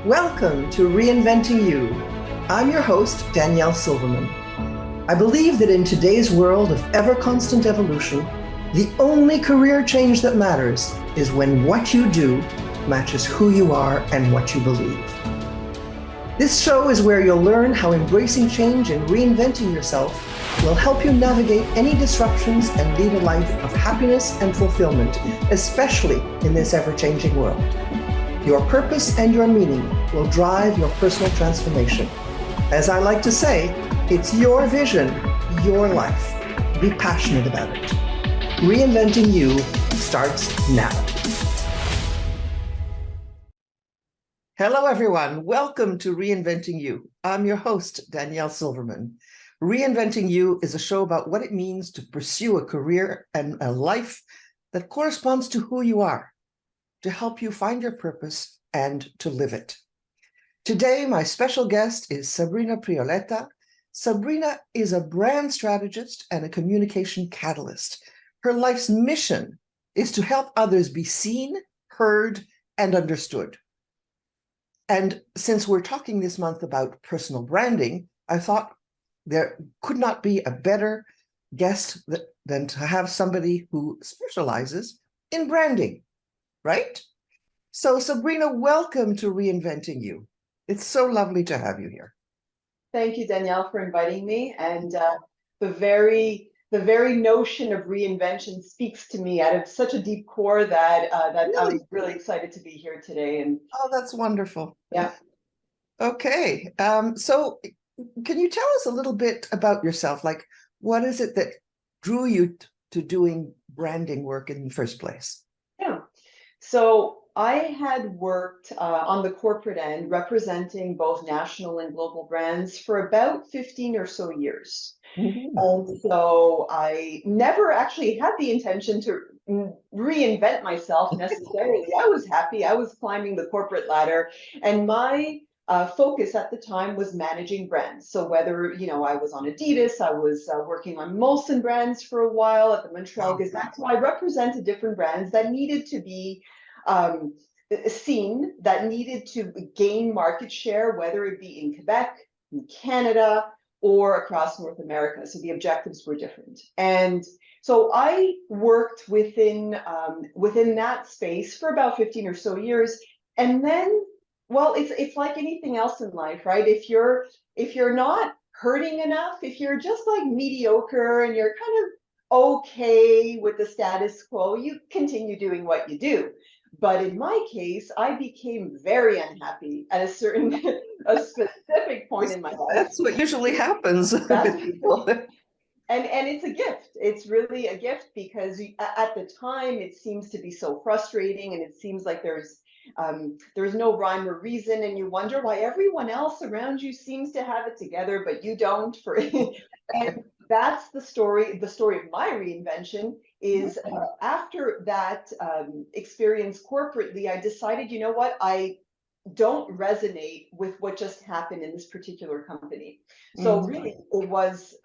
Welcome to Reinventing-U. I'm your host, Danielle Silverman. I believe that in today's world of ever-constant evolution, the only career change that matters is when what you do matches who you are and what you believe. This show is where you'll learn how embracing change and reinventing yourself will help you navigate any disruptions and lead a life of happiness and fulfillment, especially in this ever-changing world. Your purpose and your meaning will drive your personal transformation. As I like to say, it's your vision, your life. Be passionate about it. Reinventing-U starts now. Hello, everyone. Welcome to Reinventing-U. I'm your host, Danielle Silverman. Reinventing-U is a show about what it means to pursue a career and a life that corresponds to who you are, to help you find your purpose and to live it. Today, my special guest is Sabrina Prioletta. Sabrina is a brand strategist and a communication catalyst. Her life's mission is to help others be seen, heard, and understood. And since we're talking this month about personal branding, I thought there could not be a better guest than to have somebody who specializes in branding, right? So Sabrina, welcome to Reinventing-U. It's so lovely to have you here. Thank you, Danielle, for inviting me. And the very notion of reinvention speaks to me out of such a deep core that I'm really excited to be here today. And oh, that's wonderful. Yeah. Okay. So can you tell us a little bit about yourself? Like, what is it that drew you to doing branding work in the first place? Yeah. So I had worked on the corporate end, representing both national and global brands for about 15 or so years. Mm-hmm. And so I never actually had the intention to reinvent myself necessarily. I was happy. I was climbing the corporate ladder, and my focus at the time was managing brands. So whether, I was on Adidas, I was working on Molson brands for a while at the Montreal Gazette. So I represented different brands that needed to be seen, that needed to gain market share, whether it be in Quebec, in Canada, or across North America. So the objectives were different. And so I worked within that space for about 15 or so years. And then, well, it's like anything else in life, right? If you're not hurting enough, if you're just like mediocre and you're kind of okay with the status quo, you continue doing what you do. But in my case, I became very unhappy at a specific point in my life. That's what usually happens with people. And it's a gift. It's really a gift, because at the time it seems to be so frustrating, and it seems like there's no rhyme or reason, and you wonder why everyone else around you seems to have it together, but you don't. And that's the story. The story of my reinvention is after that experience corporately, I decided, you know what, I don't resonate with what just happened in this particular company. So really, it was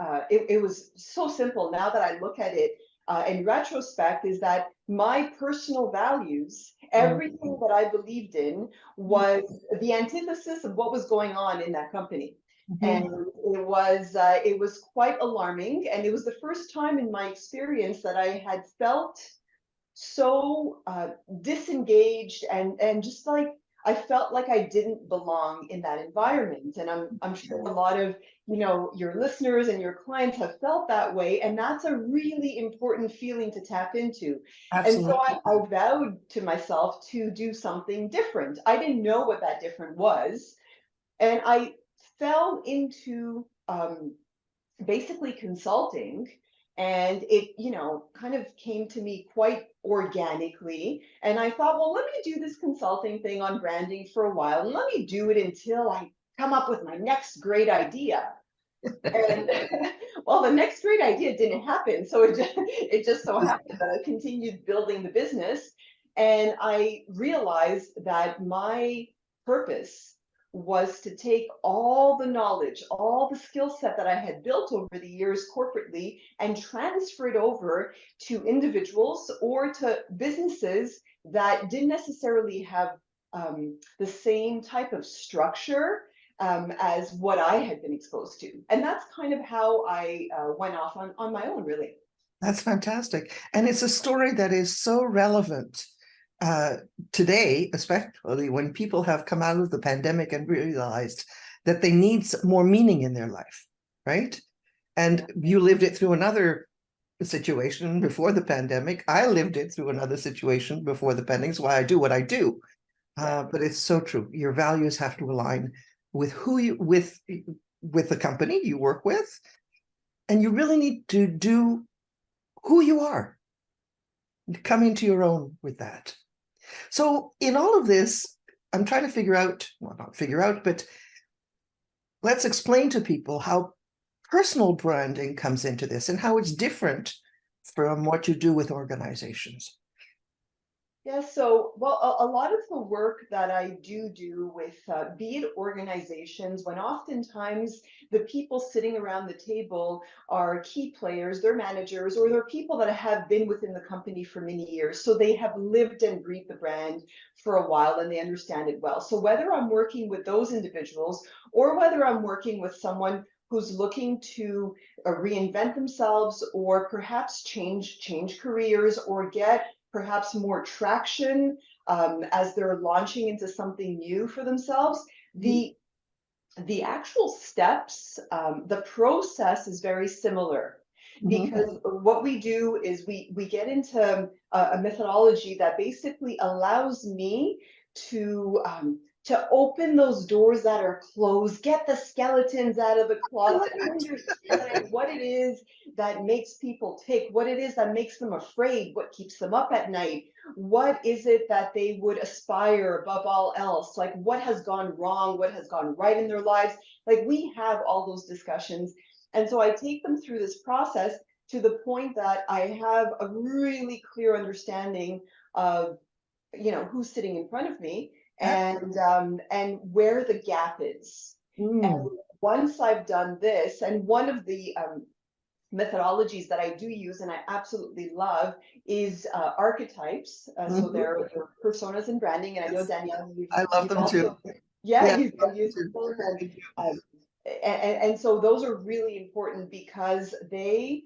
so simple. Now that I look at it in retrospect, is that my personal values, everything that I believed in, was the antithesis of what was going on in that company. And it was quite alarming. And it was the first time in my experience that I had felt so disengaged and just like I felt like I didn't belong in that environment. And I'm sure a lot of your listeners and your clients have felt that way, and that's a really important feeling to tap into. Absolutely. And so I vowed to myself to do something different. I didn't know what that different was, and I fell into basically consulting, and it kind of came to me quite organically. And I thought, well, let me do this consulting thing on branding for a while, and let me do it until I come up with my next great idea. And well, the next great idea didn't happen, so it just so happened that I continued building the business, and I realized that my purpose was to take all the knowledge, all the skill set that I had built over the years corporately, and transfer it over to individuals or to businesses that didn't necessarily have the same type of structure as what I had been exposed to. And that's kind of how I went off on my own, really. That's fantastic. And it's a story that is so relevant uh, today, especially when people have come out of the pandemic and realized that they need more meaning in their life, right? And you lived it through another situation before the pandemic. I lived it through another situation before the pandemic. That's why I do what I do. But it's so true. Your values have to align with who you with the company you work with, and you really need to do who you are, come into your own with that. So in all of this, I'm trying to figure out, well, not figure out, but let's explain to people how personal branding comes into this and how it's different from what you do with organizations. Yeah, so, well, a lot of the work that I do with, be it organizations, when oftentimes the people sitting around the table are key players, they're managers, or they're people that have been within the company for many years. So they have lived and breathed the brand for a while and they understand it well. So whether I'm working with those individuals or whether I'm working with someone who's looking to reinvent themselves or perhaps change careers or get perhaps more traction as they're launching into something new for themselves. The actual steps, the process is very similar because what we do is we get into a methodology that basically allows me to to open those doors that are closed, get the skeletons out of the closet, understand what it is that makes people tick, what it is that makes them afraid, what keeps them up at night, what is it that they would aspire above all else, like what has gone wrong, what has gone right in their lives. Like we have all those discussions, and so I take them through this process to the point that I have a really clear understanding of who's sitting in front of me and where the gap is. And once I've done this, and one of the methodologies that I do use and I absolutely love is archetypes. So they're personas and branding. And I know, Danielle, I love you've them too. also, yeah, Yeah. you've used them. And so those are really important because they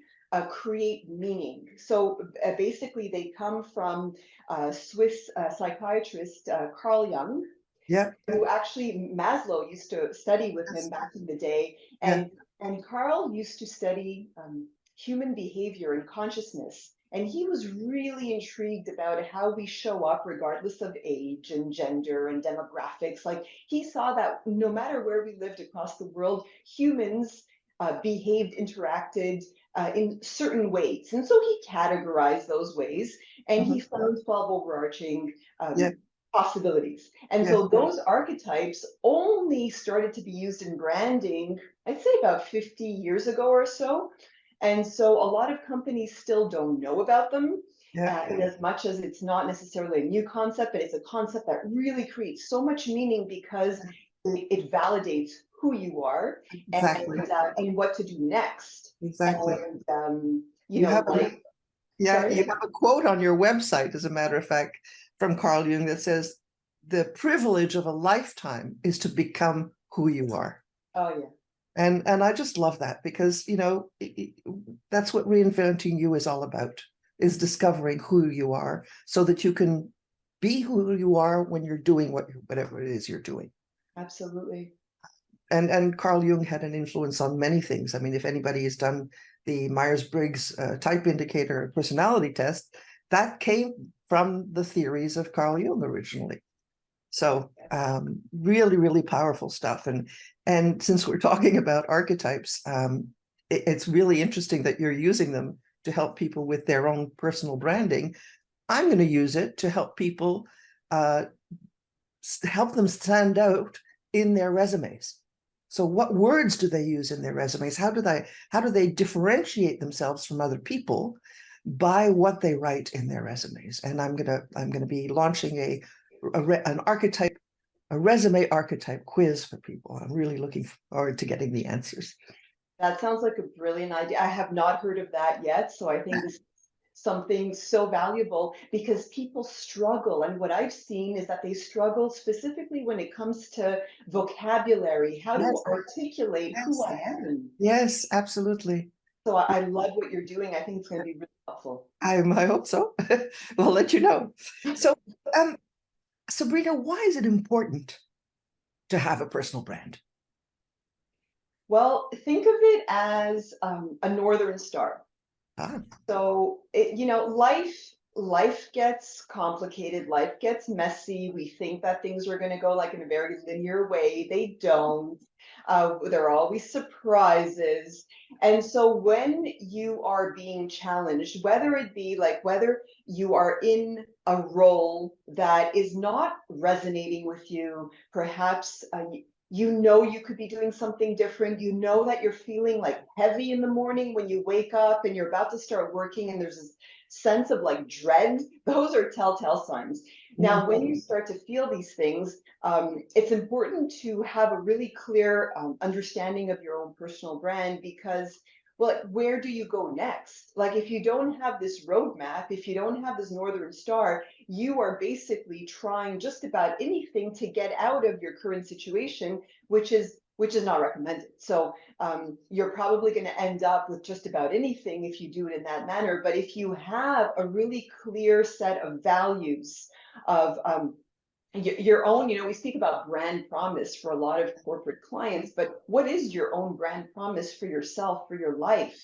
create meaning. So basically, they come from Swiss psychiatrist Carl Jung, Yeah. who actually Maslow used to study with him Yes. back in the day. Yeah. And Carl used to study human behavior and consciousness. And he was really intrigued about how we show up regardless of age and gender and demographics. Like he saw that no matter where we lived across the world, humans behaved, interacted in certain ways. And so he categorized those ways and he found 12 overarching Yeah. possibilities. And Yeah. so those archetypes only started to be used in branding, I'd say about 50 years ago or so. And so a lot of companies still don't know about them. Yeah. In as much as it's not necessarily a new concept, but it's a concept that really creates so much meaning because it validates who you are Exactly. and what to do next. Exactly. And You have like, Yeah, sorry. you have a quote on your website, as a matter of fact, from Carl Jung that says, "The privilege of a lifetime is to become who you are." Oh yeah. And I just love that because, that's what reinventing you is all about, is discovering who you are so that you can be who you are when you're doing whatever it is you're doing. Absolutely. And Carl Jung had an influence on many things. I mean, if anybody has done the Myers-Briggs type indicator personality test, that came from the theories of Carl Jung originally. So really, really powerful stuff. And since we're talking about archetypes, it's really interesting that you're using them to help people with their own personal branding. I'm going to use it to help people, help them stand out in their resumes. So what words do they use in their resumes? How do they differentiate themselves from other people by what they write in their resumes? And I'm gonna be launching a resume archetype quiz for people. I'm really looking forward to getting the answers. That sounds like a brilliant idea. I have not heard of that yet, so I think this something so valuable, because people struggle. And what I've seen is that they struggle specifically when it comes to vocabulary, how to Yes, articulate who yes, I am. yes, absolutely. So I love what you're doing. I think it's going to be really helpful. I hope so. We'll let you know. So, um, Sabrina, why is it important to have a personal brand? Well, think of it as a northern star. Ah, So life gets complicated, life gets messy. We think that things are going to go like in a very linear way. They don't. There are always surprises. And so when you are being challenged, whether it be like whether you are in a role that is not resonating with you, perhaps you know you could be doing something different. You know that you're feeling like heavy in the morning when you wake up and you're about to start working, and there's this sense of like dread. Those are telltale signs. Now, when you start to feel these things, it's important to have a really clear understanding of your own personal brand, because, well, where do you go next? Like, if you don't have this roadmap, if you don't have this northern star, you are basically trying just about anything to get out of your current situation, which is not recommended. So you're probably going to end up with just about anything if you do it in that manner. But if you have a really clear set of values of your own, we speak about brand promise for a lot of corporate clients, but what is your own brand promise for yourself, for your life?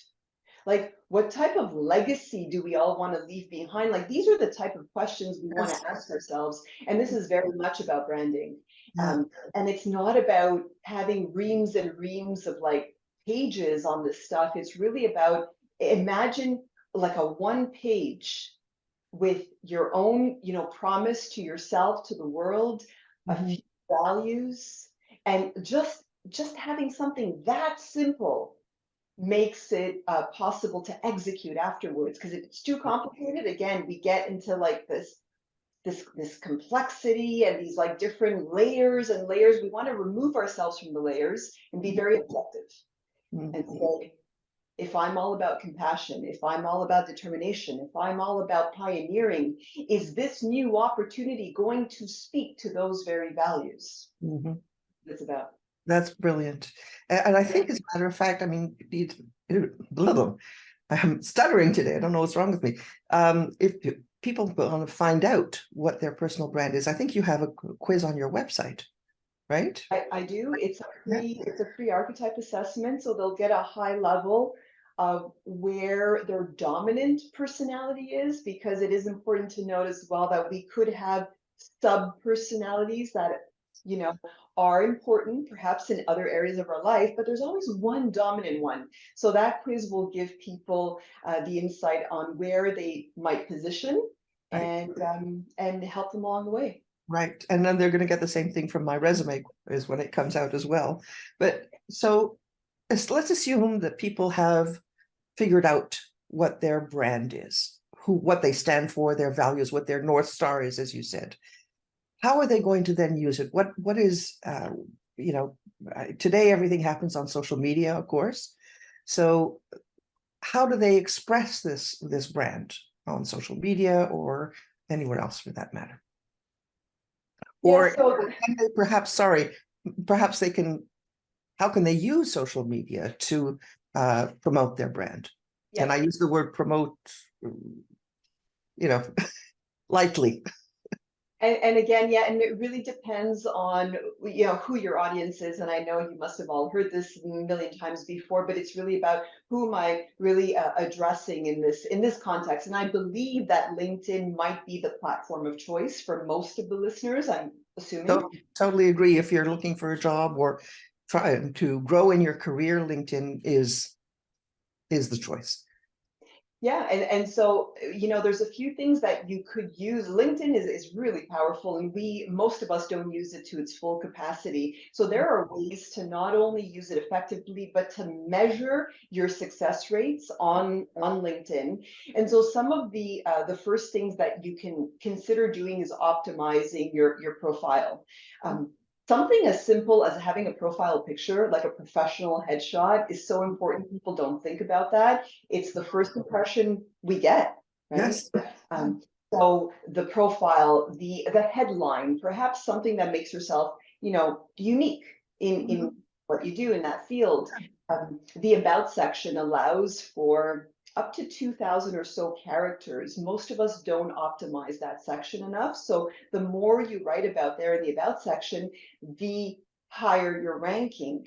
Like, what type of legacy do we all want to leave behind? Like, these are the type of questions we want yes, to ask ourselves. And this is very much about branding. yeah. And it's not about having reams and reams of like pages on this stuff. It's really about, imagine like a one page with your own, promise to yourself, to the world, a Mhm. few values, and just having something that simple makes it possible to execute afterwards. Because if it's too complicated, again, we get into like this complexity and these like different layers and layers. We want to remove ourselves from the layers and be very objective and Mhm. say, if I'm all about compassion, if I'm all about determination, if I'm all about pioneering, is this new opportunity going to speak to those very values? Mhm. It's about. That's brilliant. And I think, as a matter of fact, I mean, blah, blah, I'm stuttering today. I don't know what's wrong with me. If people want to find out what their personal brand is, I think you have a quiz on your website, right? I do. Yeah. It's a free archetype assessment, so they'll get a high level of where their dominant personality is, because it is important to note as well that we could have sub personalities that you know are important perhaps in other areas of our life, but there's always one dominant one. So that quiz will give people the insight on where they might position Right. and help them along the way. Right. And then they're going to get the same thing from my resume is when it comes out as well. But so let's assume that people have figured out what their brand is, what they stand for, their values, what their North Star is, as you said. How are they going to then use it? What is, today everything happens on social media, of course. So how do they express this brand on social media or anywhere else for that matter? Yeah, Or so can they perhaps they can, how can they use social media to promote their brand? yeah. And I use the word promote, you know, lightly. And again, yeah, and it really depends on who your audience is. And I know you must have all heard this a million times before, but it's really about who am I really addressing in this context. And I believe that LinkedIn might be the platform of choice for most of the listeners, I'm assuming. So totally agree. If you're looking for a job or trying to grow in your career, LinkedIn is the choice. Yeah, and so there's a few things that you could use. LinkedIn is really powerful, and most of us don't use it to its full capacity. So there are ways to not only use it effectively, but to measure your success rates on LinkedIn. And so some of the first things that you can consider doing is optimizing your profile. Something as simple as having a profile picture, like a professional headshot, is so important. People don't think about that. It's the first impression we get, right? Yes. So the profile, the headline, perhaps something that makes yourself, unique in what you do in that field. The about section allows for up to 2,000 or so characters. Most of us don't optimize that section enough. So the more you write about there in the about section, the higher your ranking.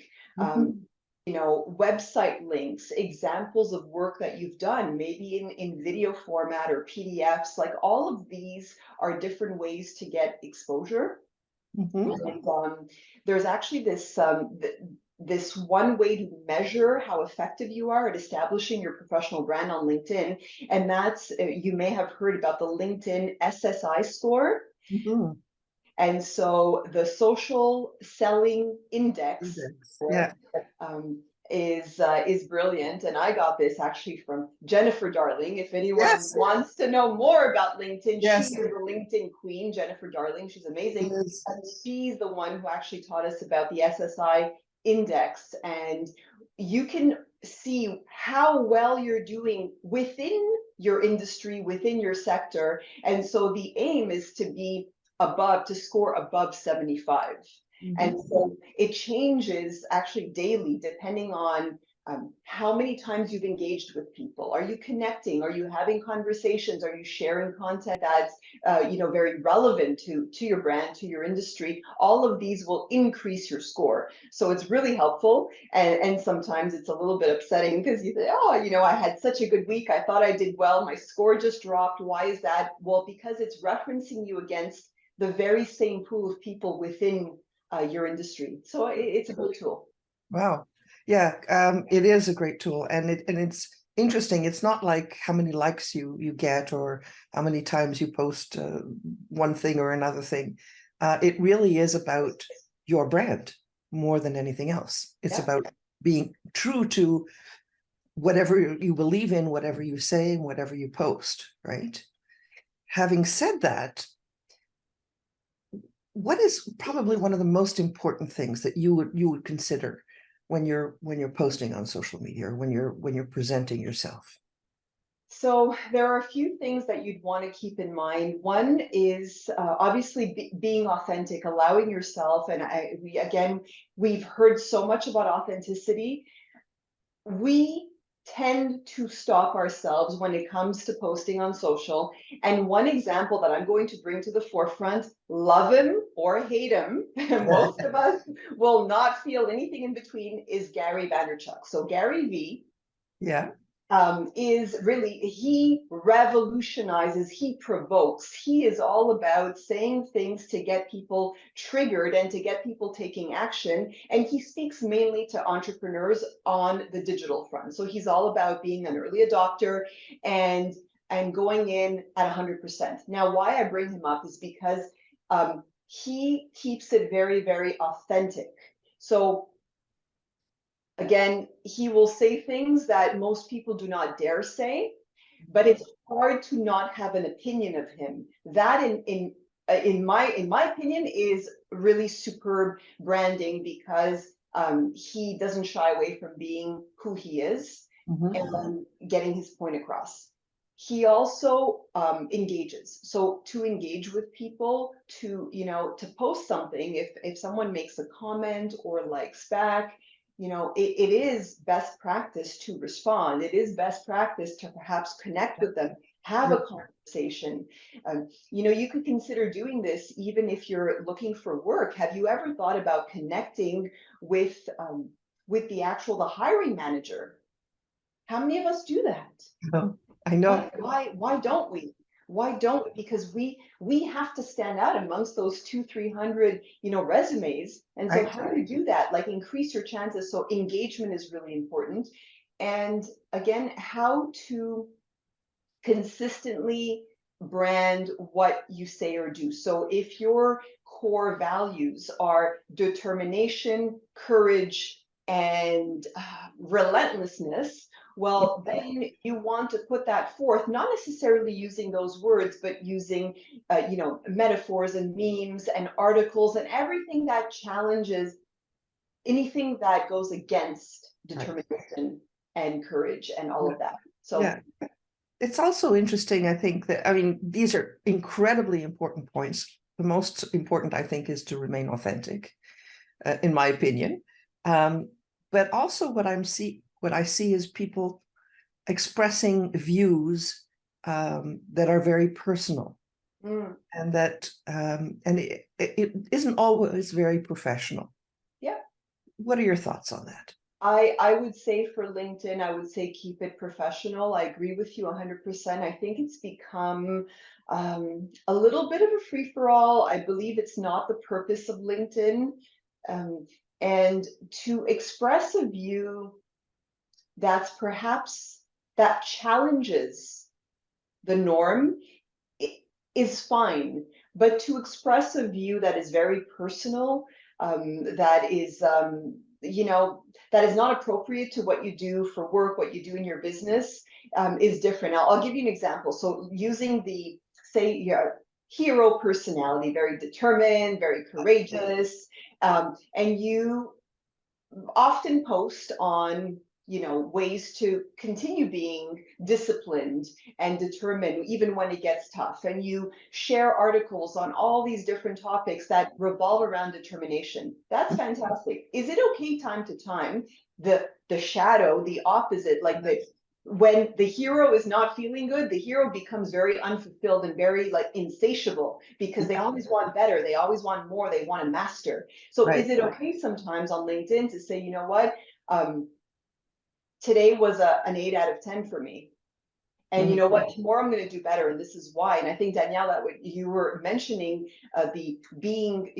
Website links, examples of work that you've done, maybe in video format or PDFs, like all of these are different ways to get exposure. And there's actually this one way to measure how effective you are at establishing your professional brand on LinkedIn. And that's, you may have heard about the LinkedIn SSI score. And so the social selling index Yeah. is brilliant. And I got this actually from Jennifer Darling. If anyone Yes. wants to know more about LinkedIn, Yes. she is the LinkedIn queen, Jennifer Darling. She's amazing. Yes. And she's the one who actually taught us about the SSI index. And you can see how well you're doing within your industry, within your sector. And so the aim is to score above 75. And so it changes actually daily depending on how many times you've engaged with people. Are you connecting? Are you having conversations? Are you sharing content that's very relevant to your brand, to your industry? All of these will increase your score. So it's really helpful. And sometimes it's a little bit upsetting because you say, oh, I had such a good week. I thought I did well. My score just dropped. Why is that? Well, because it's referencing you against the very same pool of people within your industry. So it's a great tool. Wow. Yeah, it is a great tool, and it's interesting. It's not like how many likes you get or how many times you post one thing or another thing. It really is about your brand more than anything else. It's about being true to whatever you believe in, whatever you say, and whatever you post, right? Having said that, what is probably one of the most important things that you would consider when you're posting on social media or when you're presenting yourself? So there are a few things that you'd want to keep in mind. One is obviously being authentic, allowing yourself. And we've heard so much about authenticity. We tend to stop ourselves when it comes to posting on social. And one example that I'm going to bring to the forefront, love him or hate him, most of us will not feel anything in between, is Gary Vaynerchuk. So Gary V. Yeah. Is really, he revolutionizes, he provokes, he is all about saying things to get people triggered and to get people taking action. And he speaks mainly to entrepreneurs on the digital front. So he's all about being an early adopter and going in at 100%. Now, why I bring him up is because he keeps it very, very authentic. So again, he will say things that most people do not dare say, but it's hard to not have an opinion of him. That, in my opinion, is really superb branding because he doesn't shy away from being who he is and getting his point across. He also engages. So to engage with people, to post something, if someone makes a comment or likes back, it is best practice to respond. It is best practice to perhaps connect with them, have a conversation. You could consider doing this even if you're looking for work. Have you ever thought about connecting with the hiring manager? How many of us do that? No, I know. Why don't we? Why don't we? Because we have to stand out amongst those 200-300 resumes. And so how do you do that? Like increase your chances. So engagement is really important. And again, how to consistently brand what you say or do. So if your core values are determination, courage, and relentlessness, well, then you want to put that forth, not necessarily using those words, but using, metaphors and memes and articles and everything that challenges anything that goes against determination and courage and all of that. So Yeah. It's also interesting, I think that, I mean, these are incredibly important points. The most important, I think, is to remain authentic, in my opinion. But also what I see is people expressing views that are very personal, and that it isn't always very professional. Yeah. What are your thoughts on that? I would say for LinkedIn, I would say keep it professional. I agree with you 100%. I think it's become a little bit of a free-for-all. I believe it's not the purpose of LinkedIn. Um, and to express a view that's perhaps that challenges the norm is fine, but to express a view that is very personal, that is, that is not appropriate to what you do for work, what you do in your business, is different. I'll give you an example. So using the, say, your hero personality, very determined, very courageous, and you often post on ways to continue being disciplined and determined even when it gets tough, and you share articles on all these different topics that revolve around determination. That's fantastic. Is it okay time to time, the shadow, the opposite, like the when the hero is not feeling good, the hero becomes very unfulfilled and very like insatiable, because they always want better, they always want more, they want to master. So Right. is it okay sometimes on LinkedIn to say, you know what, today was an 8 out of 10 for me. And you know what, tomorrow I'm going to do better, and this is why. And I think, Danielle, that what you were mentioning, the being,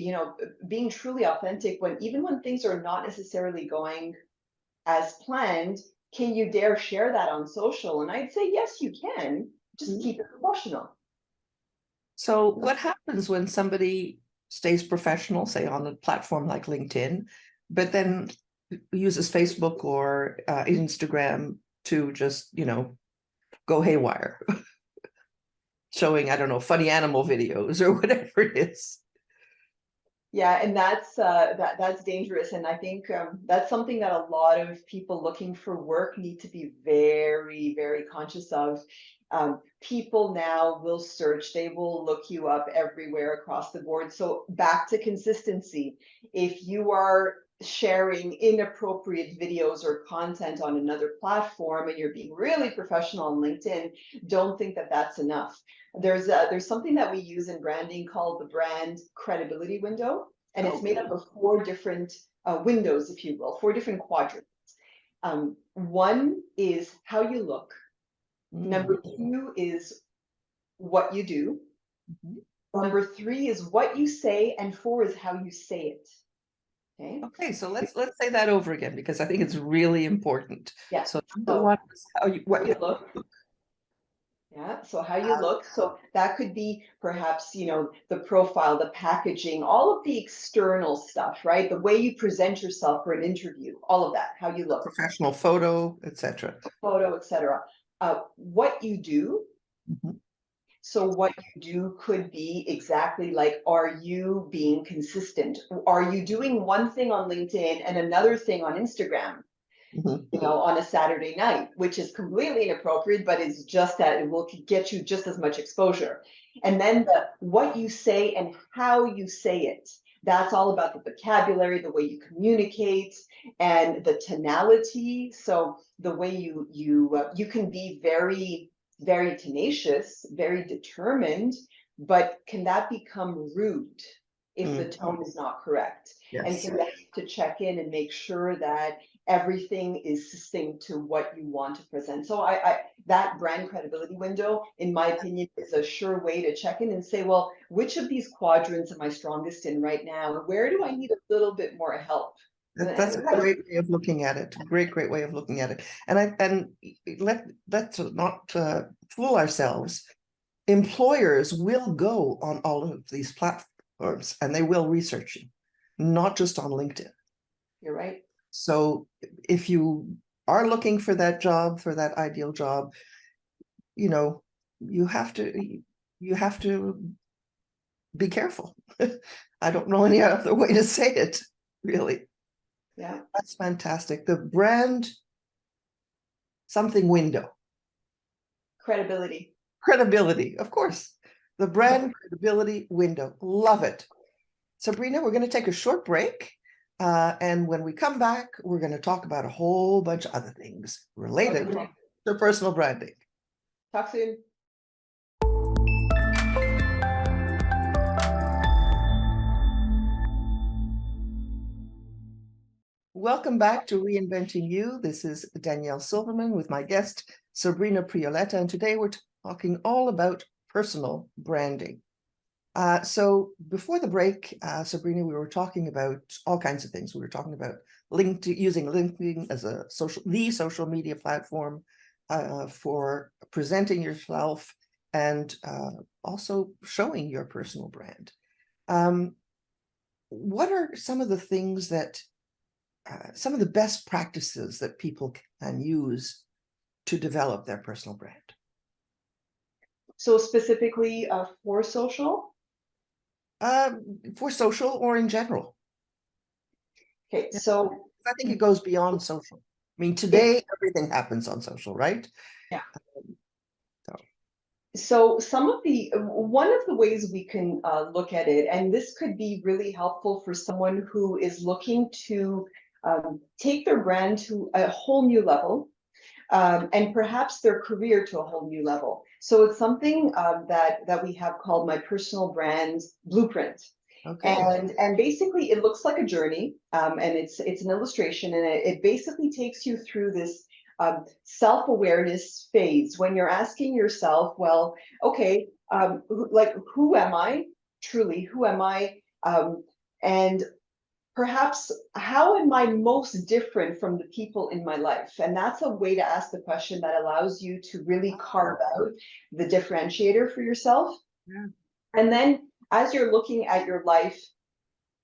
being truly authentic when even when things are not necessarily going as planned, can you dare share that on social? And I'd say, yes, you can. Just keep it professional. So what happens when somebody stays professional, say on a platform like LinkedIn, but then uses Facebook or Instagram to just, go haywire, showing, I don't know, funny animal videos or whatever it is? Yeah, and that's dangerous, and I think that's something that a lot of people looking for work need to be very, very conscious of. People now will search; they will look you up everywhere across the board. So back to consistency. If you are sharing inappropriate videos or content on another platform and you're being really professional on LinkedIn, don't think that that's enough. There's something that we use in branding called the brand credibility window, and it's made up of 4 different windows, if you will, 4 different quadrants. One is how you look. Number 2 is what you do. Number 3 is what you say, and 4 is how you say it. Okay, so let's say that over again, because I think it's really important. Yeah. So number 1 is what you look. Yeah, so how you look. So that could be perhaps, the profile, the packaging, all of the external stuff, right? The way you present yourself for an interview, all of that, how you look, professional photo, etc. photo, etc. What you do. So what you do could be exactly like, are you being consistent? Are you doing one thing on LinkedIn and another thing on Instagram? On a Saturday night, which is completely inappropriate, but it's just that it will get you just as much exposure. And then what you say and how you say it. That's all about the vocabulary, the way you communicate, and the tonality. So the way you can be very, very tenacious, very determined, but can that become rude if the tone is not correct? And so you have to check in and make sure that everything is succinct to what you want to present. So that brand credibility window, in my opinion, is a sure way to check in and say, well, which of these quadrants am I strongest in right now? Where do I need a little bit more help? That's a great way of looking at it. Great way of looking at it. And let's not fool ourselves. Employers will go on all of these platforms and they will research you, not just on LinkedIn. You're right. So if you are looking for that job, for that ideal job, you have to be careful. I don't know any other way to say it, really. Yeah. That's fantastic. The brand something window. Credibility. Credibility, of course. The brand credibility window. Love it. Sabrina, we're going to take a short break. And when we come back, we're going to talk about a whole bunch of other things related to personal branding. Talk soon. Welcome back to Reinventing-U. This is Danielle Silverman with my guest, Sabrina Prioletta, and today we're talking all about personal branding. So before the break, Sabrina, we were talking about all kinds of things. We were talking about using LinkedIn as the social media platform for presenting yourself and also showing your personal brand. What are some of the things that some of the best practices that people can use to develop their personal brand? So specifically for social? For social or in general? Okay, so I think it goes beyond social. I mean, today everything happens on social, right? Yeah. So one of the ways we can look at it, and this could be really helpful for someone who is looking to take their brand to a whole new level, and perhaps their career to a whole new level. So it's something that we have called my personal brand blueprint. Okay. And basically it looks like a journey, and it's an illustration, and it basically takes you through this self-awareness phase when you're asking yourself, well, okay, who am I truly? Who am I? And perhaps how am I most different from the people in my life? And that's a way to ask the question that allows you to really carve out the differentiator for yourself. Yeah. And then as you're looking at your life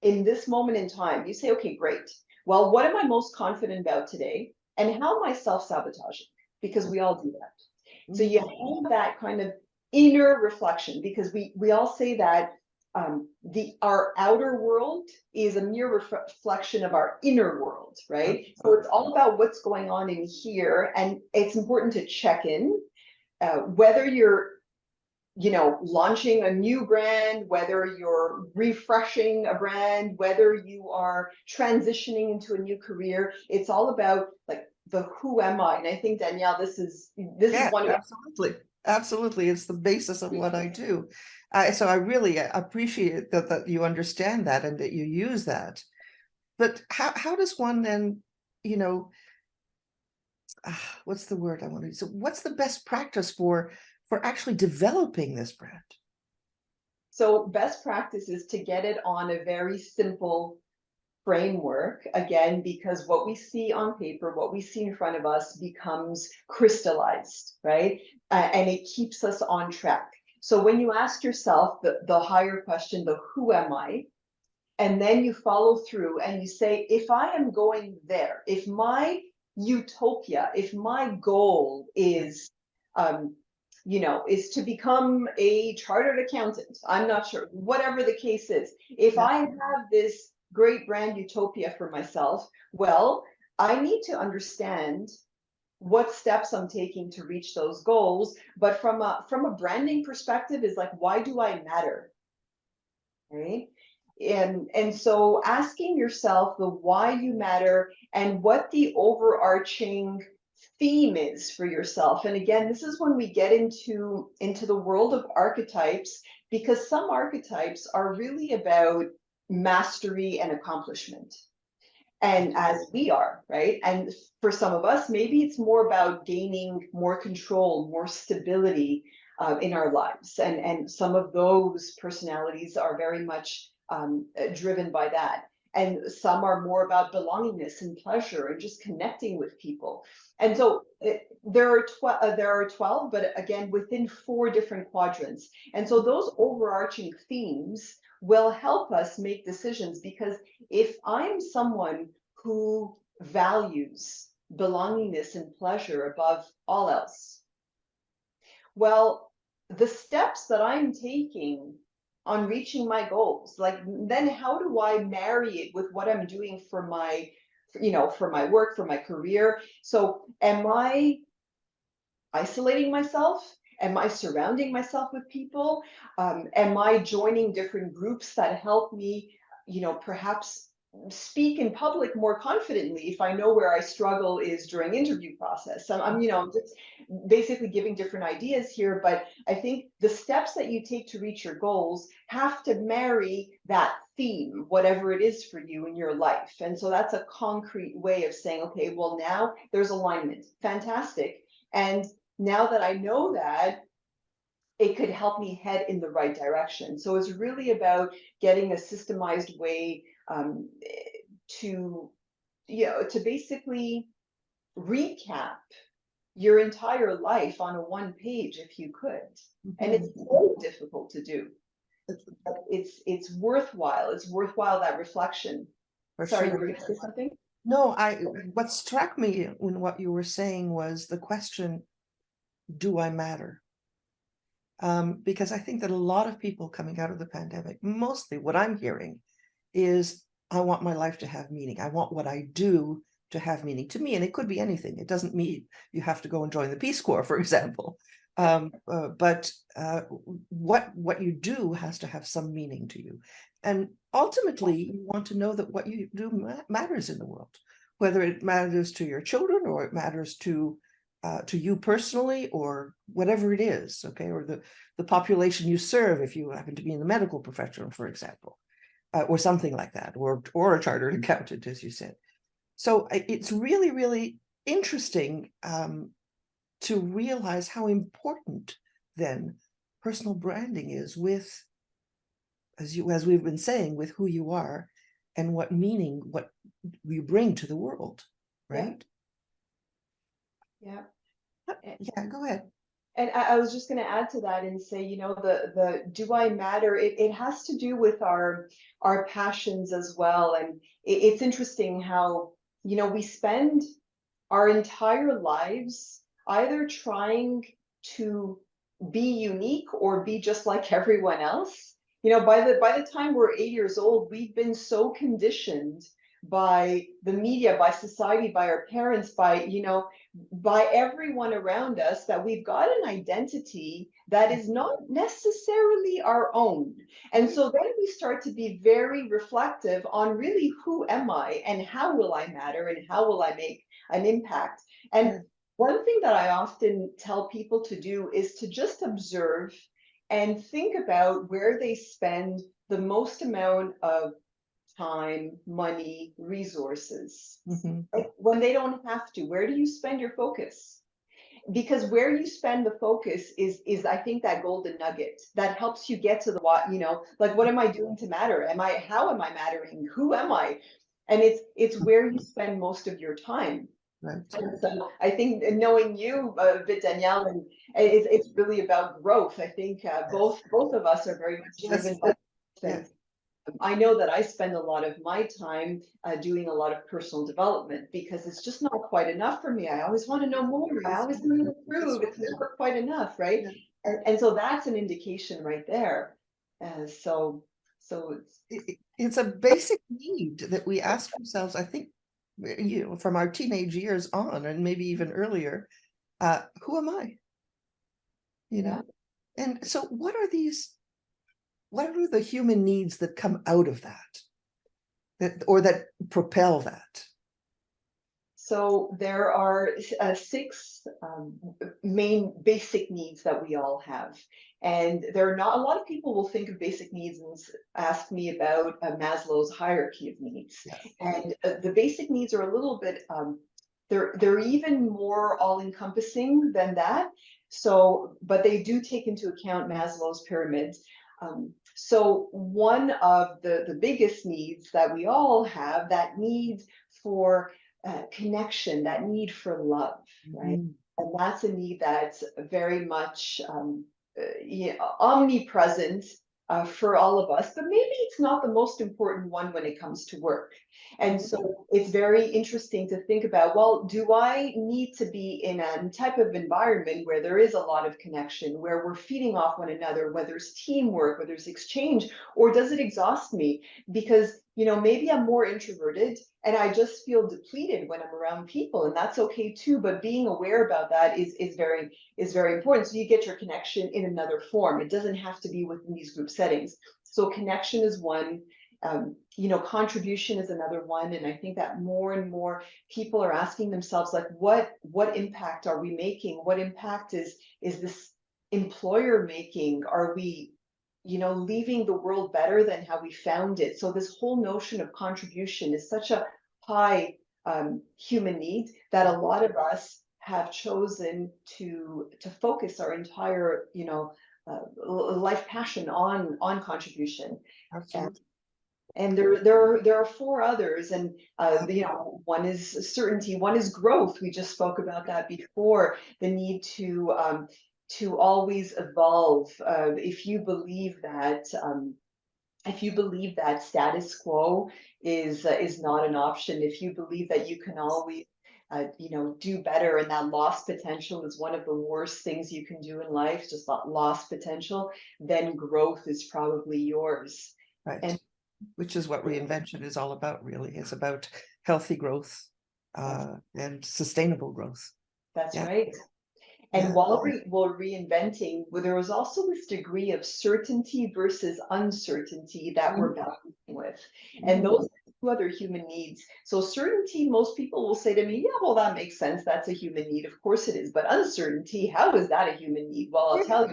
in this moment in time, you say, okay, great. Well, what am I most confident about today? And how am I self-sabotaging? Because we all do that. So you have that kind of inner reflection, because we all say that our outer world is a mere reflection of our inner world, right? So it's all about what's going on in here, and it's important to check in, whether you're launching a new brand, whether you're refreshing a brand, whether you are transitioning into a new career. It's all about like the who am I? And I think, Danielle, this is one of absolutely. It's the basis of what I do. So I really appreciate that you understand that and that you use that. But how does one then, what's the word I want to use? So what's the best practice for actually developing this brand? So best practice is to get it on a very simple framework, again, because what we see on paper, what we see in front of us becomes crystallized, right? And it keeps us on track. So when you ask yourself the higher question, the who am I? And then you follow through and you say, if I am going there, if my utopia, if my goal is, is to become a chartered accountant, I'm not sure, whatever the case is, if I have this great brand utopia for myself, well, I need to understand what steps I'm taking to reach those goals. But from a branding perspective, is like, why do I matter? Right? And so asking yourself the why you matter and what the overarching theme is for yourself. And again, this is when we get into the world of archetypes, because some archetypes are really about mastery and accomplishment, and as we are, right? And for some of us, maybe it's more about gaining more control, more stability in our lives. And some of those personalities are very much driven by that. And some are more about belongingness and pleasure and just connecting with people. And so there are 12, but again, within 4 different quadrants. And so those overarching themes will help us make decisions, because if I'm someone who values belongingness and pleasure above all else, well, the steps that I'm taking on reaching my goals, like, then how do I marry it with what I'm doing for my, for my work, for my career? So am I isolating myself? Am I surrounding myself with people? Am I joining different groups that help me, perhaps speak in public more confidently if I know where I struggle is during interview process? I'm just basically giving different ideas here, but I think the steps that you take to reach your goals have to marry that theme, whatever it is for you in your life. And so that's a concrete way of saying, okay, well, now there's alignment. Fantastic. And now that I know that, it could help me head in the right direction. So it's really about getting a systemized way to, to basically recap your entire life on a one page if you could. And it's so difficult to do. But it's worthwhile. It's worthwhile, that reflection. For Sorry, you sure. were going to say something? No, what struck me in what you were saying was the question, do I matter? Because I think that a lot of people coming out of the pandemic, mostly what I'm hearing is, I want my life to have meaning. I want what I do to have meaning to me. And it could be anything. It doesn't mean you have to go and join the Peace Corps, for example. But what you do has to have some meaning to you. And ultimately, you want to know that what you do matters in the world, whether it matters to your children or it matters to you personally, or whatever it is, okay, or the population you serve, if you happen to be in the medical profession, for example, or something like that, or a chartered accountant, as you said. So it's really, really interesting to realize how important then personal branding is with, as we've been saying, with who you are and what meaning, what you bring to the world, right? Yeah. Yeah, go ahead. And I was just going to add to that and say, the do I matter? It has to do with our passions as well. And it's interesting how, we spend our entire lives either trying to be unique or be just like everyone else. By the time we're 8 years old, we've been so conditioned by the media, by society, by our parents, by everyone around us, that we've got an identity that is not necessarily our own. And so then we start to be very reflective on really, who am I and how will I matter and how will I make an impact? And one thing that I often tell people to do is to just observe and think about where they spend the most amount of time, money, resources. When they don't have to, where do you spend your focus? Because where you spend the focus is I think that golden nugget that helps you get to the what, like, what am I doing to matter? How am I mattering? Who am I? And it's where you spend most of your time. Right. And so I think, knowing you a bit, Danielle, and it's really about growth. I think both of us are very much driven by things. I know that I spend a lot of my time doing a lot of personal development, because it's just not quite enough for me. I always want to know more. I always want to improve. It's never quite enough, right? And so that's an indication right there. So it's a basic need that we ask ourselves, I think, from our teenage years on, and maybe even earlier, who am I? And so what are the human needs that come out of that or that propel that? So there are 6 main basic needs that we all have. And there are not a lot of people will think of basic needs and ask me about Maslow's hierarchy of needs. And the basic needs are a little bit, they're even more all-encompassing than that. So, but they do take into account Maslow's pyramid. So one of the biggest needs that we all have, that need for connection, that need for love, right? And that's a need that's very much omnipresent for all of us, but maybe it's not the most important one when it comes to work. And so it's very interesting to think about, well, do I need to be in a type of environment where there is a lot of connection, where we're feeding off one another, where there's teamwork, where there's exchange, or does it exhaust me? Because, maybe I'm more introverted and I just feel depleted when I'm around people, and that's okay too. But being aware about that is very important. So you get your connection in another form. It doesn't have to be within these group settings. So connection is one. Contribution is another one. And I think that more and more people are asking themselves, like, what impact are we making? What impact is this employer making? Are we, leaving the world better than how we found it? So this whole notion of contribution is such a high human need that a lot of us have chosen to focus our entire, life passion on contribution. Absolutely. And there are four others, and one is certainty, one is growth. We just spoke about that before. The need to always evolve. If you believe that status quo is not an option, if you believe that you can always do better, and that lost potential is one of the worst things you can do in life, just that lost potential, then growth is probably yours. Right. And which is what reinvention is all about, really. It's about healthy growth and sustainable growth. That's Yeah. right. And while we're reinventing, there was also this degree of certainty versus uncertainty that we're balancing with. And those are two other human needs. So certainty, most people will say to me, yeah, well, that makes sense. That's a human need. Of course it is. But uncertainty, how is that a human need? Well, I'll tell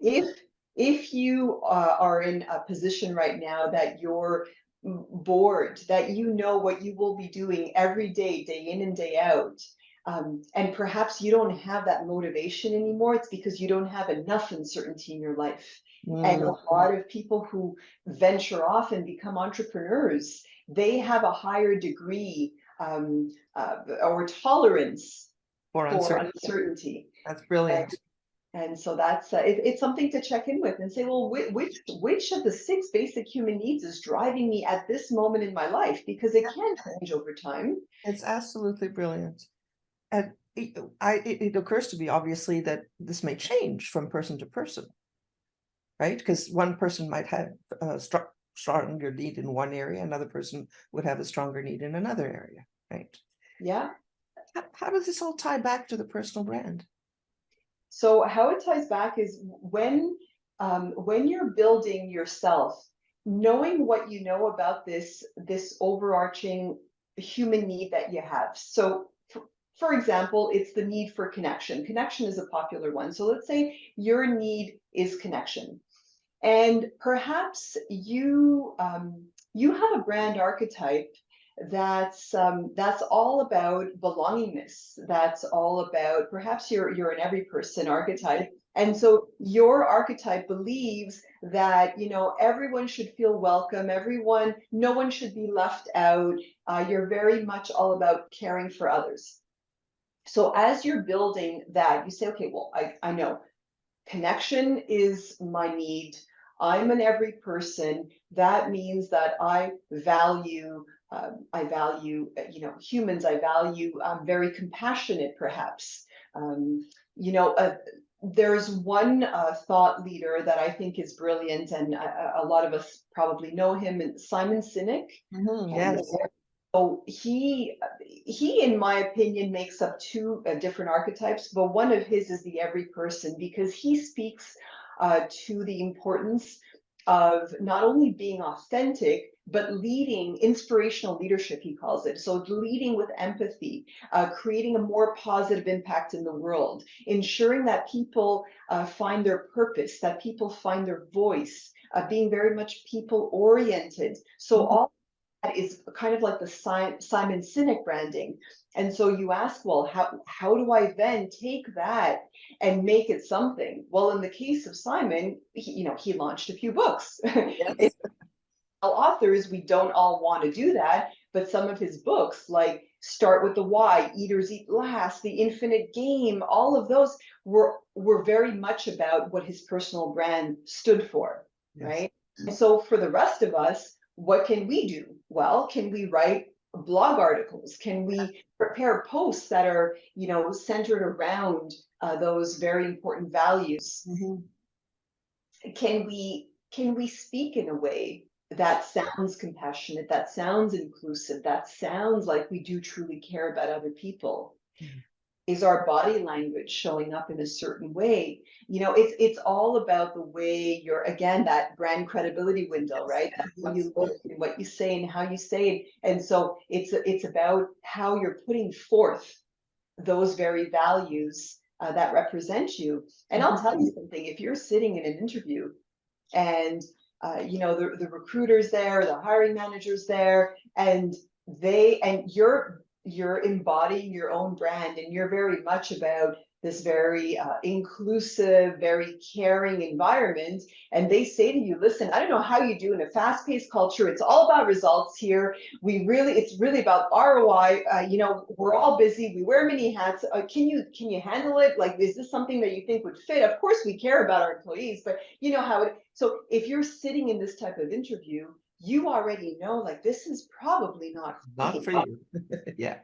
you, if you are in a position right now that you're bored, that you know what you will be doing every day, day in and day out, and perhaps you don't have that motivation anymore, it's because you don't have enough uncertainty in your life. And a lot of people who venture off and become entrepreneurs, they have a higher degree or tolerance for uncertainty. That's brilliant. And so that's it's something to check in with and say, well, which of the 6 basic human needs is driving me at this moment in my life? Because it can change over time. It's absolutely brilliant. And it occurs to me, obviously, that this may change from person to person, right? Because one person might have a stronger need in one area, another person would have a stronger need in another area, right? Yeah. How does this all tie back to the personal brand? So how it ties back is when you're building yourself, knowing what you know about this overarching human need that you have. So for example, it's the need for connection. Connection is a popular one. So let's say your need is connection. And perhaps you have a brand archetype that's all about belongingness. That's all about, perhaps you're an every person archetype. And so your archetype believes that everyone should feel welcome, no one should be left out. You're very much all about caring for others. So as you're building that, you say, okay, well, I know connection is my need. I'm an every person. That means that I value humans. I value, very compassionate, perhaps. There's one thought leader that I think is brilliant, and a lot of us probably know him, Simon Sinek. Yes. So he, in my opinion, makes up 2 different archetypes, but one of his is the every person, because he speaks to the importance of not only being authentic, but leading, inspirational leadership, he calls it. So leading with empathy, creating a more positive impact in the world, ensuring that people find their purpose, that people find their voice, being very much people oriented. So all that is kind of like the Simon Sinek branding. And so you ask, well, how do I then take that and make it something? Well, in the case of Simon, he launched a few books. Yes. Authors, we don't all want to do that, but some of his books, like Start with the Why, Eaters Eat Last, The Infinite Game, all of those were very much about what his personal brand stood for, right? And so for the rest of us, what can we do? Well, can we write blog articles? Can we prepare posts that are, centered around those very important values? Mhm. Can we speak in a way that sounds compassionate, that sounds inclusive, that sounds like we do truly care about other people? Yeah. Is our body language showing up in a certain way? It's all about the way you're, again, that brand credibility window, right? That's how Yes. you look and what you say and how you say it. And so it's about how you're putting forth those very values that represent you. And I'll Mhm. tell you something, if you're sitting in an interview and the recruiters there, the hiring managers there, and you're embodying your own brand, and you're very much about this very inclusive, very caring environment. And they say to you, listen, I don't know how you do in a fast-paced culture. It's all about results here. It's really about ROI. We're all busy. We wear many hats. Can you handle it? Like, is this something that you think would fit? Of course, we care about our employees, but you know how it. So if you're sitting in this type of interview, you already know, like, this is probably not for Not me. for you. Yeah,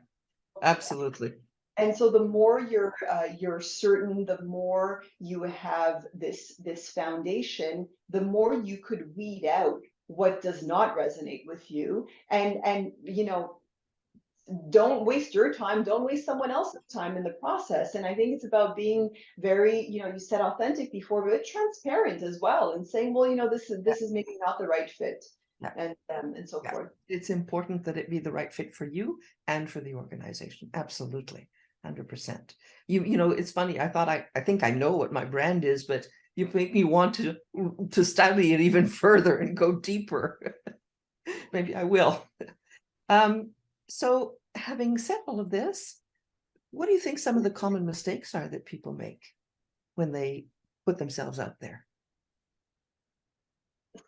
absolutely. And so the more you're certain, the more you have this foundation, the more you could weed out what does not resonate with you, and don't waste your time, don't waste someone else's time in the process. And I think it's about being very, you said authentic before, but transparent as well, and saying, well, Yeah. this is maybe not the right fit, Yeah. and so Yeah. forth. It's important that it be the right fit for you and for the organization. Absolutely. 100%. It's funny. I think I know what my brand is, but you make me want to study it even further and go deeper. Maybe I will. So having said all of this, what do you think some of the common mistakes are that people make when they put themselves out there?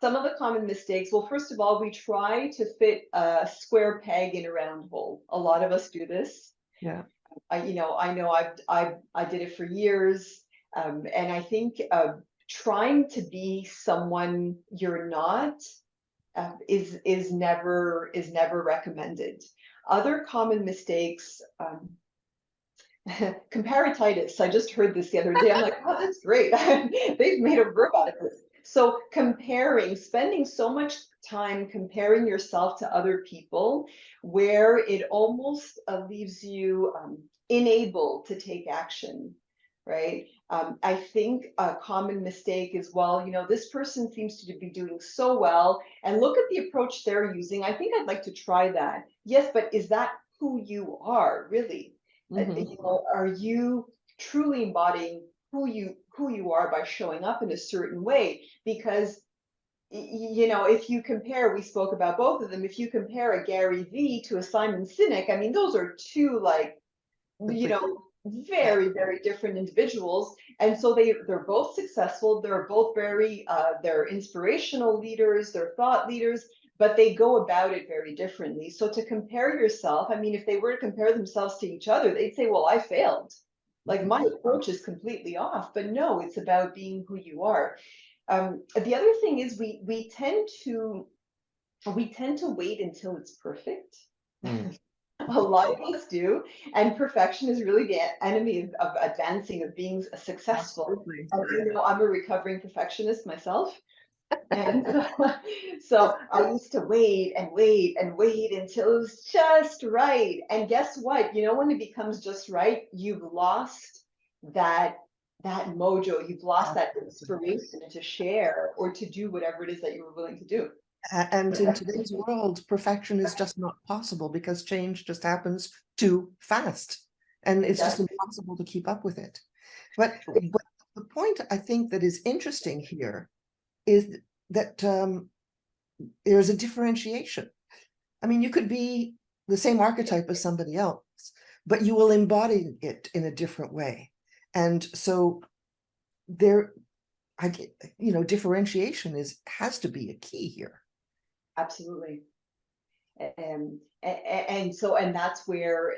Some of the common mistakes, well, first of all, we try to fit a square peg in a round hole. A lot of us do this. Yeah. I know I did it for years, and I think trying to be someone you're not is never recommended. Other common mistakes, comparatitis. I just heard this the other day. I'm like, oh, that's great. They've made a verb out of this. So spending so much time comparing yourself to other people, where it almost leaves you unable to take action, right? I think a common mistake is, well, this person seems to be doing so well, and look at the approach they're using. I think I'd like to try that. Yes, but is that who you are, really? Hmm. Are you truly embodying who you are by showing up in a certain way? Because if you compare, we spoke about both of them. If you compare a Gary Vee to a Simon Sinek, I mean, those are two, like, you Complete. know, Yeah. very, very different individuals. And so they're both successful. They're both very they're inspirational leaders, they're thought leaders, but they go about it very differently. So to compare yourself, I mean, if they were to compare themselves to each other, they'd say, well, I failed. Like, Mhm. my approach is completely off. But no, it's about being who you are. The other thing is, we tend to wait until it's perfect. Mm. A lot of us do, and perfection is really the enemy of advancing, of being successful. Absolutely. I'm a recovering perfectionist myself, and so I used to wait and wait and wait until it was just right. And guess what? When it becomes just right, you've lost that that mojo. You've lost that Absolutely. inspiration to share or to do whatever it is that you were willing to do. And in today's world, perfection is just not possible because change just happens too fast. And It it's just does. impossible to keep up with it. But the point I think that is interesting here is that there's a differentiation. I mean, you could be the same archetype as somebody else, but you will embody it in a different way. And so there, differentiation has to be a key here. Absolutely. And that's where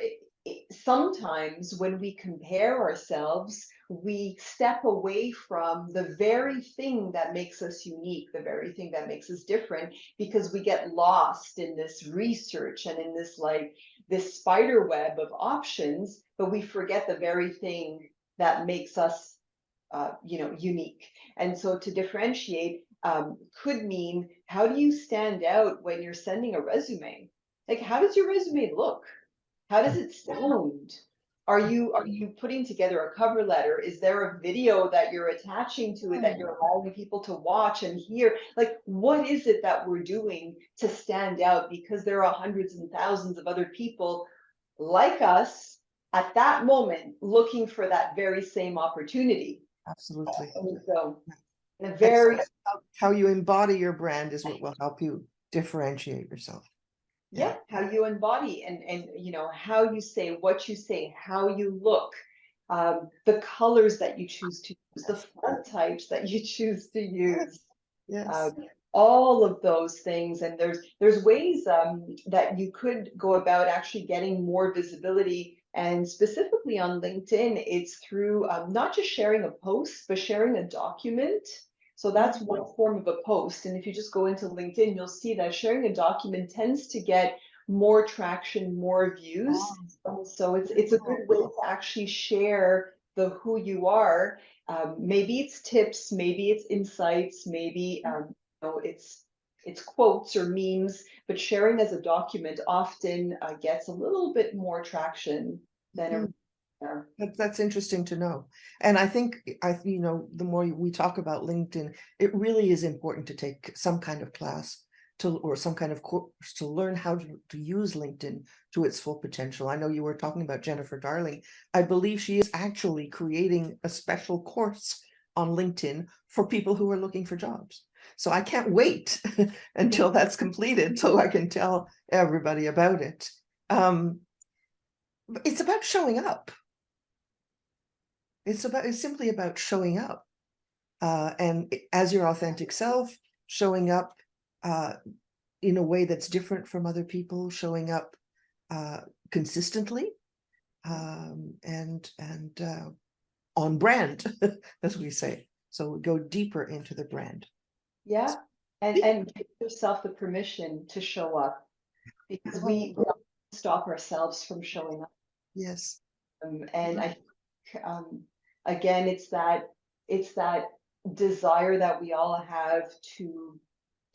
sometimes when we compare ourselves, we step away from the very thing that makes us unique, the very thing that makes us different, because we get lost in this research and in this this spider web of options, but we forget the very thing that makes us unique. And so to differentiate could mean, how do you stand out when you're sending a resume? Like, how does your resume look? How does it sound? Are you putting together a cover letter? Is there a video that you're attaching to it that you're allowing people to watch and hear? Like, what is it that we're doing to stand out? Because there are hundreds and thousands of other people like us at that moment looking for that very same opportunity. Absolutely. And so, in a And so very how you embody your brand is what will help you differentiate yourself. yeah, how you embody and how you say, what you say, how you look, the colors that you choose to use, the font types that you choose to use, Yes. um, all of those things. And there's ways that you could go about actually getting more visibility. And specifically on LinkedIn, it's through not just sharing a post, but sharing a document. So that's one form of a post. And if you just go into LinkedIn, you'll see that sharing a document tends to get more traction, more views. So it's a good way to actually share the who you are. Maybe it's tips, maybe it's insights, maybe it's quotes or memes, but sharing as a document often gets a little bit more traction than Mhm. everywhere. That's interesting to know. And I think the more we talk about LinkedIn, it really is important to take some kind of class or some kind of course to learn how to use LinkedIn to its full potential. I know you were talking about Jennifer Darling. I believe she is actually creating a special course on LinkedIn for people who are looking for jobs. So I can't wait until that's completed so I can tell everybody about it. But it's about showing up. It's simply about showing up, and as your authentic self, showing up uh, in a way that's different from other people, showing up consistently, and on brand, as we say. So we go deeper into the brand. Yeah, and give yourself the permission to show up, because we often stop ourselves from showing up. Yes. And I think again, it's that desire that we all have to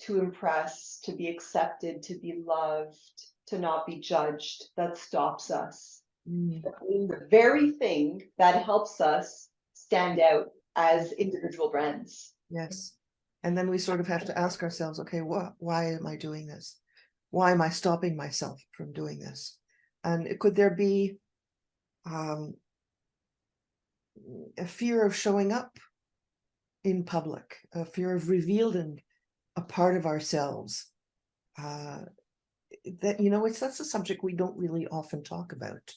impress, to be accepted, to be loved, to not be judged, that stops us Mm, from doing the very thing that helps us stand out as individual brands. yes. And then we sort of have to ask ourselves, okay, why am I doing this? Why am I stopping myself from doing this? And could there be um, a fear of showing up in public, a fear of revealing a part of ourselves? That's a subject we don't really often talk about.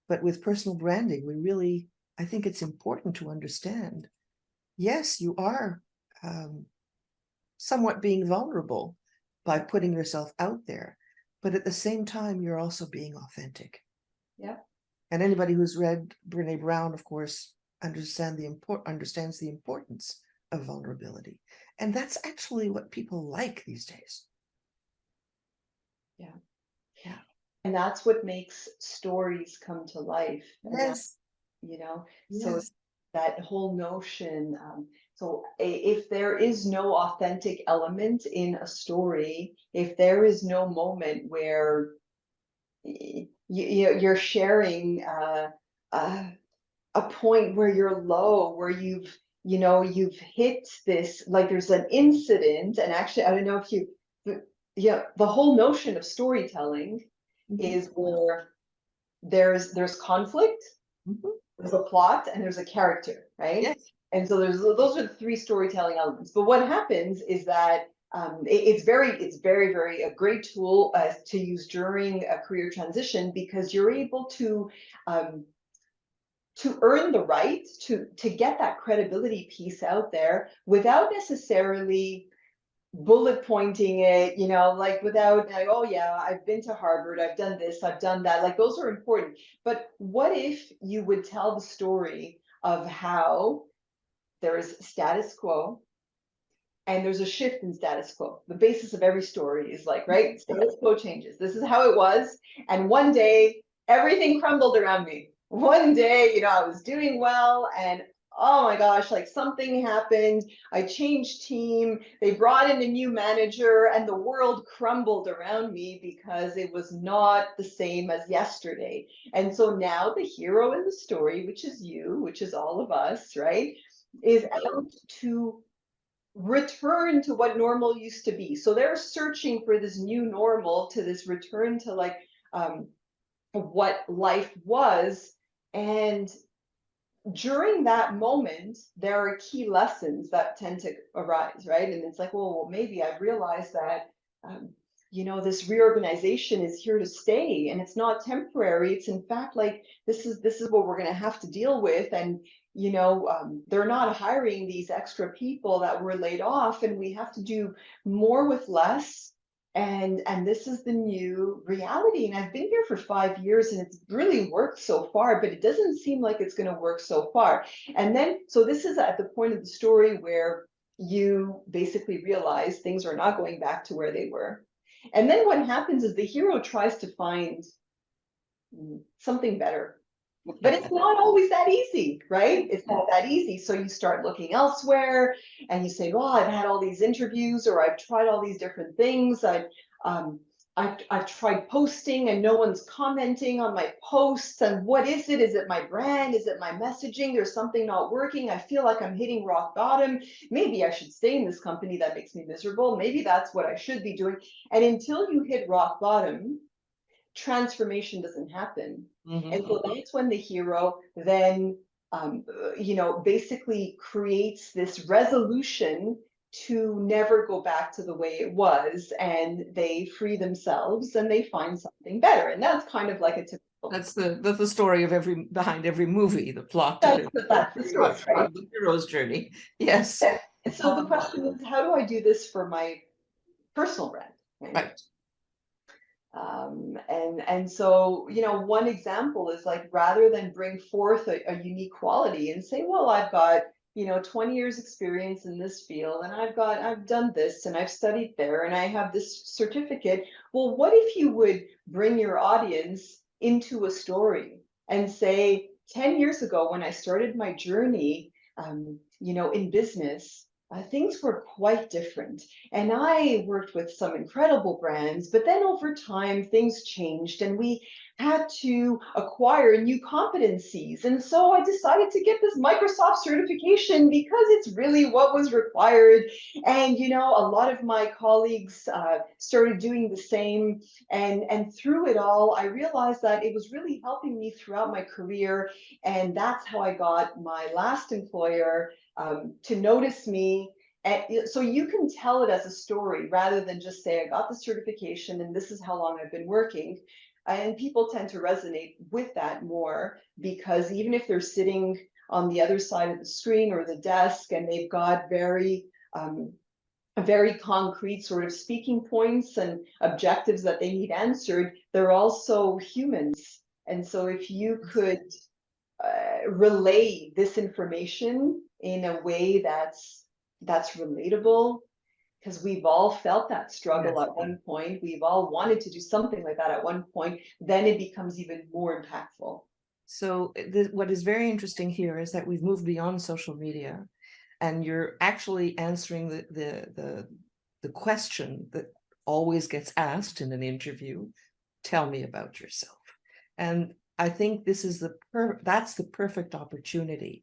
But with personal branding, I think it's important to understand, yes, you are somewhat being vulnerable by putting yourself out there, but at the same time, you're also being authentic. Yeah. And anybody who's read Brene Brown, of course, understands the importance of vulnerability. And that's actually what people like these days. Yeah. Yeah. And that's what makes stories come to life. And that, Yes. so Yes. that whole notion. So if there is no authentic element in a story, if there is no moment where you're sharing uh, a point where you're low, where you've hit this, like there's an incident, and actually, I don't know if yeah, the whole notion of storytelling Mhm. is where there's conflict, Mhm. there's a plot, and there's a character, right? Yes. And so those are the three storytelling elements. But what happens is that it's very a great tool to use during a career transition, because you're able um, to earn the right to get that credibility piece out there without necessarily bullet pointing it, like without like, oh yeah, I've been to Harvard, I've done this, I've done that. Like those are important. But what if you would tell the story of how there is status quo and there's a shift in status quo. The basis of every story is like, right, status quo changes. This is how it was. And one day, everything crumbled around me. One day, I was doing well, and oh my gosh, like something happened. I changed team. They brought in a new manager, and the world crumbled around me because it was not the same as yesterday. And so now the hero in the story, which is you, which is all of us, right, is out to return to what normal used to be. So they're searching for this new normal, to this return to like what life was. And during that moment, there are key lessons that tend to arise, right? And it's like, well, maybe I've realized that, this reorganization is here to stay, and it's not temporary. It's in fact like this is what we're going to have to deal with, and they're not hiring these extra people that were laid off, and we have to do more with less. And this is the new reality. And I've been here for 5 years, and it's really worked so far, but it doesn't seem like it's going to work so far. And then, so this is at the point of the story where you basically realize things are not going back to where they were. And then what happens is the hero tries to find something better. But it's not always that easy, right? It's not that easy. So you start looking elsewhere, and you say, well, I've had all these interviews, or I've tried all these different things. I've tried posting, and no one's commenting on my posts. And what is it? Is it my brand? Is it my messaging? There's something not working. I feel like I'm hitting rock bottom. Maybe I should stay in this company that makes me miserable. Maybe that's what I should be doing. And until you hit rock bottom, transformation doesn't happen. And so that's when the hero then, basically creates this resolution to never go back to the way it was, and they free themselves and they find something better. And that's kind of like a typical. That's the story of behind every movie, the plot. That's the story, right? The hero's journey. Yes. And so the question is, how do I do this for my personal brand? Right. And so, one example is like, rather than bring forth a unique quality and say, well, I've got, 20 years experience in this field, and I've done this, and I've studied there, and I have this certificate. Well, what if you would bring your audience into a story and say, 10 years ago, when I started my journey, in business, things were quite different. And I worked with some incredible brands, but then over time, things changed, and we had to acquire new competencies. And so I decided to get this Microsoft certification because it's really what was required. And, a lot of my colleagues started doing the same. And through it all, I realized that it was really helping me throughout my career. And that's how I got my last employer to notice me. And so you can tell it as a story rather than just say, I got the certification and this is how long I've been working. And people tend to resonate with that more, because even if they're sitting on the other side of the screen or the desk, and they've got very concrete sort of speaking points and objectives that they need answered, they're also humans. And so if you could relay this information in a way that's relatable, because we've all felt that struggle. Yes. At one point, we've all wanted to do something like that at one point, then it becomes even more impactful. So what is very interesting here is that we've moved beyond social media, and you're actually answering the question that always gets asked in an interview: tell me about yourself. And I think this is that's the perfect opportunity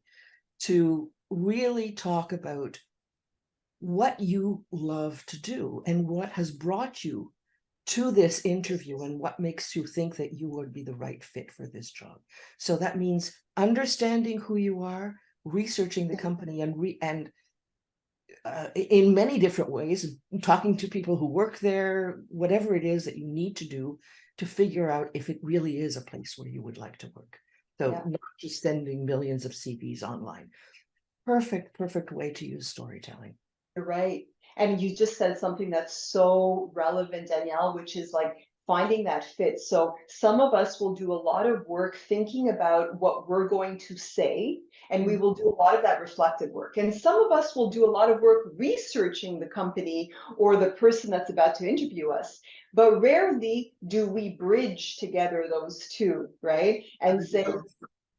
to really talk about what you love to do and what has brought you to this interview and what makes you think that you would be the right fit for this job. So that means understanding who you are, researching the company, and in many different ways, talking to people who work there, whatever it is that you need to do to figure out if it really is a place where you would like to work. So not just sending millions of CVs online. Perfect way to use storytelling. You're right. And you just said something that's so relevant, Danielle, which is like finding that fit. So some of us will do a lot of work thinking about what we're going to say, and we will do a lot of that reflective work. And some of us will do a lot of work researching the company or the person that's about to interview us. But rarely do we bridge together those two, right? And say,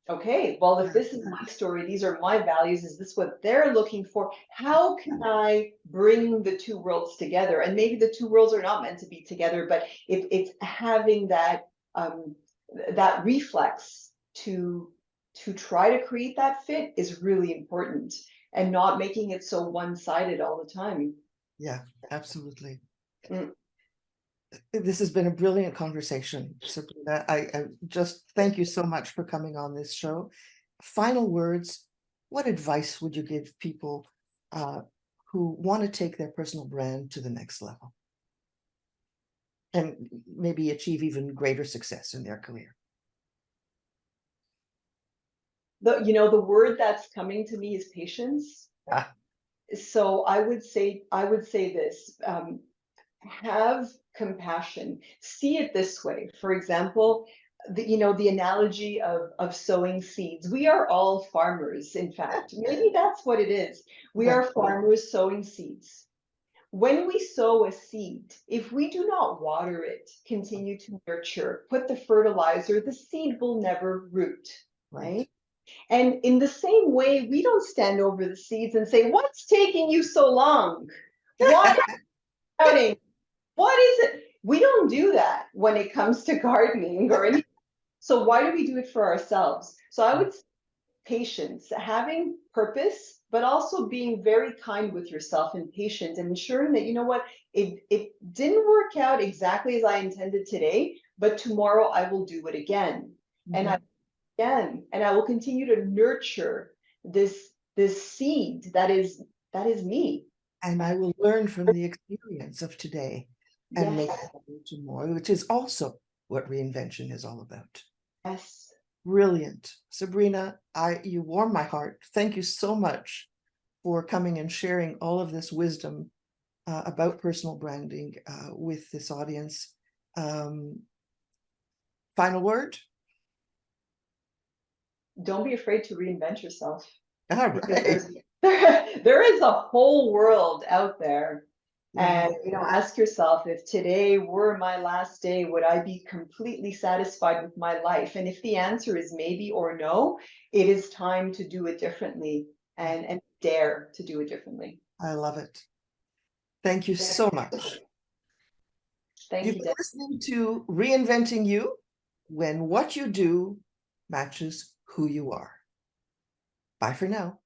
okay, well, if this is my story, these are my values, is this what they're looking for? How can I bring the two worlds together? And maybe the two worlds are not meant to be together, but if it's having that that reflex to try to create that fit is really important, and not making it so one-sided all the time. Yeah, absolutely. This has been a brilliant conversation, Sabrina. I just thank you so much for coming on this show. Final words, what advice would you give people who want to take their personal brand to the next level and maybe achieve even greater success in their career? The word that's coming to me is patience. Ah. So I would say this. Have compassion. See it this way. For example, the analogy of sowing seeds. We are all farmers, in fact. Maybe that's what it is. We are farmers sowing seeds. When we sow a seed, if we do not water it, continue to nurture, put the fertilizer, the seed will never root, right? And in the same way, we don't stand over the seeds and say, "What's taking you so long? Why are you doubting? What is it?" We don't do that when it comes to gardening or anything. So why do we do it for ourselves? So I would say patience, having purpose, but also being very kind with yourself and patient, and ensuring that, you know what, it didn't work out exactly as I intended today, but tomorrow I will do it again. And I will continue to nurture this seed that is me. And I will learn from the experience of today and make Yes. it into more, which is also what reinvention is all about. Yes. Brilliant. Sabrina, you warm my heart. Thank you so much for coming and sharing all of this wisdom about personal branding with this audience. Final word? Don't be afraid to reinvent yourself. All right. There is a whole world out there. And ask yourself, if today were my last day, would I be completely satisfied with my life? And if the answer is maybe or no, it is time to do it differently, and dare to do it differently. I love it. Thank you so much. Thank you. You've been listening to Reinventing-U, when what you do matches who you are. Bye for now.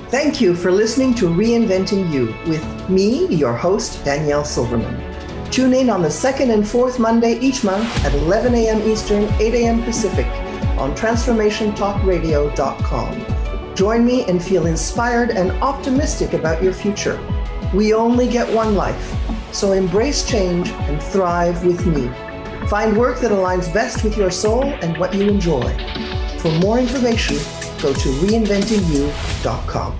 Thank you for listening to Reinventing-U with me, your host, Danielle Silverman. Tune in on the second and fourth Monday each month at 11 a.m. Eastern, 8 a.m. Pacific on transformationtalkradio.com. Join me and feel inspired and optimistic about your future. We only get one life, so embrace change and thrive with me. Find work that aligns best with your soul and what you enjoy. For more information, go to reinventingu.com.